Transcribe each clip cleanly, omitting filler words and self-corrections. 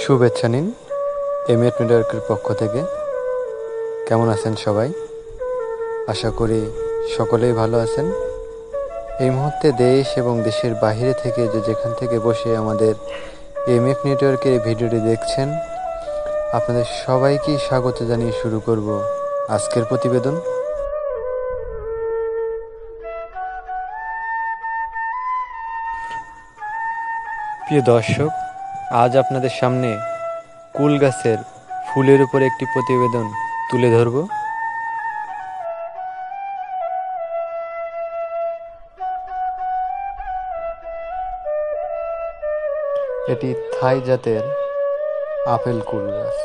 শুভেচ্ছা নিন এমএফ নেটওয়ার্কের পক্ষ থেকে। কেমন আছেন সবাই? আশা করি সকলেই ভালো আছেন। এই মুহূর্তে দেশ এবং দেশের বাইরে থেকে যেখান থেকে বসে আমাদের এমএফ নেটওয়ার্কের এই ভিডিওটি দেখছেন, আপনাদের সবাইকে স্বাগত জানিয়ে শুরু করব আজকের প্রতিবেদন। প্রিয় দর্শক, আজ আপনাদের সামনে কুল গাছের ফুলের উপর একটি প্রতিবেদন তুলে ধরব। এটি থাই জাতের আপেল কুল গাছ।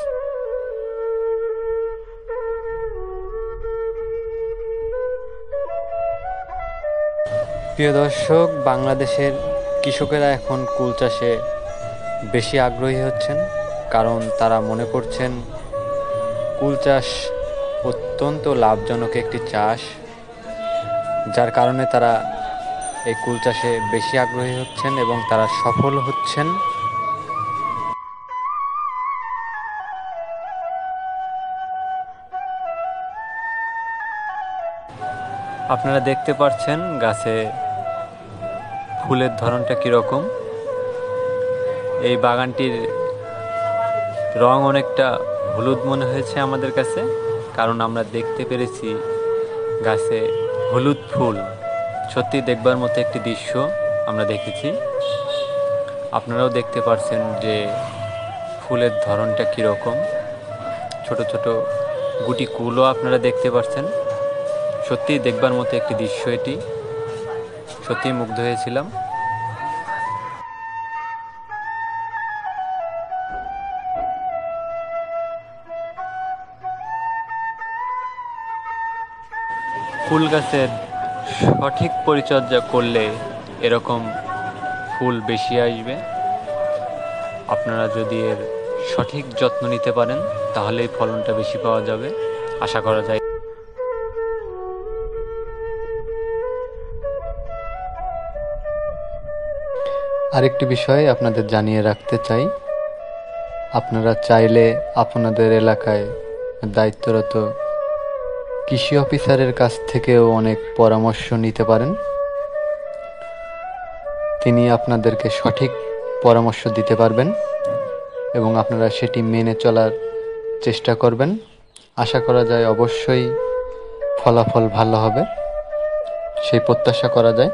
প্রিয় দর্শক, বাংলাদেশের কৃষকেরা এখন কুল চাষে বেশি আগ্রহী হচ্ছেন, কারণ তারা মনে করছেন কুল চাষ অত্যন্ত লাভজনক একটি চাষ, যার কারণে তারা এই কুল চাষে বেশি আগ্রহী হচ্ছেন এবং তারা সফল হচ্ছেন। আপনারা দেখতে পাচ্ছেন গাছে ফুলের ধরনটা কীরকম। এই বাগানটির রং অনেকটা হলুদ মনে হয়েছে আমাদের কাছে, কারণ আমরা দেখতে পেরেছি গাছে হলুদ ফুল। সত্যি দেখবার মতো একটি দৃশ্য আমরা দেখেছি। আপনারাও দেখতে পাচ্ছেন যে ফুলের ধরনটা কীরকম। ছোট ছোট গুটি কুলও আপনারা দেখতে পাচ্ছেন। সত্যি দেখবার মতো একটি দৃশ্য এটি। সত্যিই মুগ্ধ হয়েছিলাম। ফুল গাছের সঠিক পরিচর্যা করলে এরকম ফুল বেশি আসবে। আপনারা যদি এর সঠিক যত্ন নিতে পারেন তাহলেই ফলনটা বেশি পাওয়া যাবে, আশা করা যায়। আরেকটি বিষয় আপনাদের জানিয়ে রাখতে চাই, আপনারা চাইলে আপনাদের এলাকায় দায়িত্বরত কৃষি অফিসারের কাছ থেকেও অনেক পরামর্শ নিতে পারেন। তিনি আপনাদেরকে সঠিক পরামর্শ দিতে পারবেন এবং আপনারা সেটি মেনে চলার চেষ্টা করবেন। আশা করা যায় অবশ্যই ফলাফল ভালো হবে, সেই প্রত্যাশা করা যায়।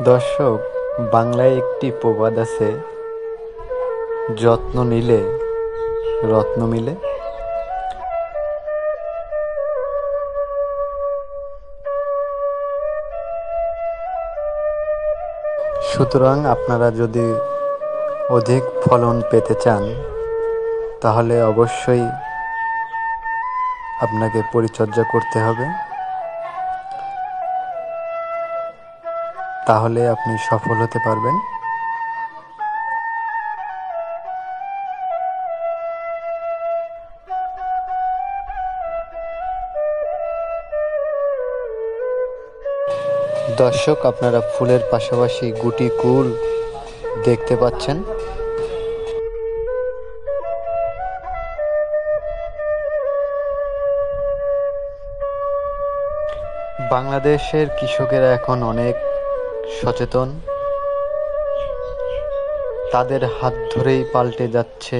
দর্শক, বাংলায় একটি প্রবাদ আছে, যত্ন নিলে রত্ন মিলে। সুতরাং আপনারা যদি অধিক ফলন পেতে চান তাহলে অবশ্যই আপনাকে পরিচর্যা করতে হবে, তাহলে আপনি সফল হতে পারবেন। দর্শক, আপনারা ফুলের পাশাপাশি গুটি কুল দেখতে পাচ্ছেন। বাংলাদেশের কৃষকেরা এখন অনেক সচেতন। তাদের হাত ধরেই পাল্টে যাচ্ছে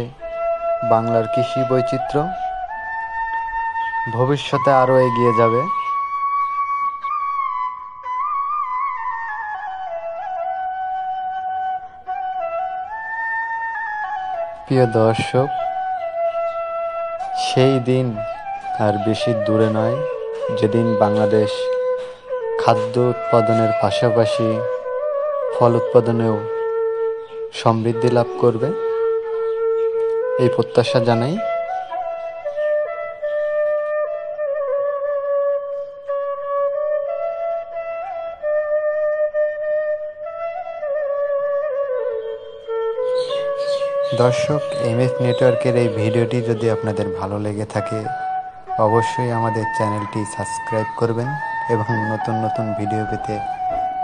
বাংলার কৃষি বৈচিত্র্য। ভবিষ্যতে আরও এগিয়ে যাবে। প্রিয় দর্শক, সেই দিন আর বেশি দূরে নয় যেদিন বাংলাদেশ খাদ্য উৎপাদনের পাশাপাশি ফল উৎপাদনেও সমৃদ্ধি লাভ করবে, এই প্রত্যাশা জানাই। দর্শক, এমএফ নেটওয়ার্কের এই ভিডিওটি যদি আপনাদের ভালো লেগে থাকে অবশ্যই আমাদের চ্যানেলটি সাবস্ক্রাইব করবেন। এবং নতুন নতুন ভিডিও পেতে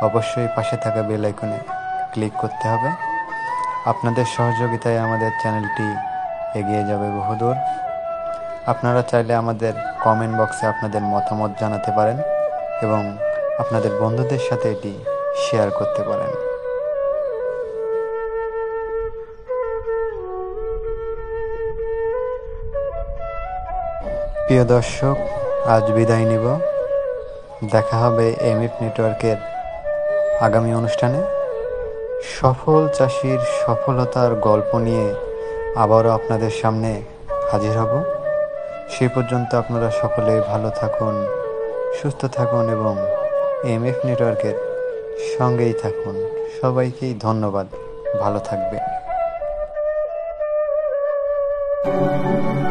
অবশ্যই পাশে থাকা বেল আইকনে ক্লিক করতে হবে। আপনাদের সহযোগিতায় আমাদের চ্যানেলটি এগিয়ে যাবে বহুদূর। আপনারা চাইলে আমাদের কমেন্ট বক্সে আপনাদের মতামত জানাতে পারেন এবং আপনাদের বন্ধুদের সাথে এটি শেয়ার করতে পারেন। প্রিয় দর্শক, আজ বিদায় নিব। দেখা হবে এমএফ নেটওয়ার্কের আগামী অনুষ্ঠানে। সফল চাষির সফলতার গল্প নিয়ে আবারও আপনাদের সামনে হাজির হব। সেই পর্যন্ত আপনারা সকলে ভালো থাকুন, সুস্থ থাকুন এবং এমএফ নেটওয়ার্কের সঙ্গেই থাকুন। সবাইকেই ধন্যবাদ। ভালো থাকবেন।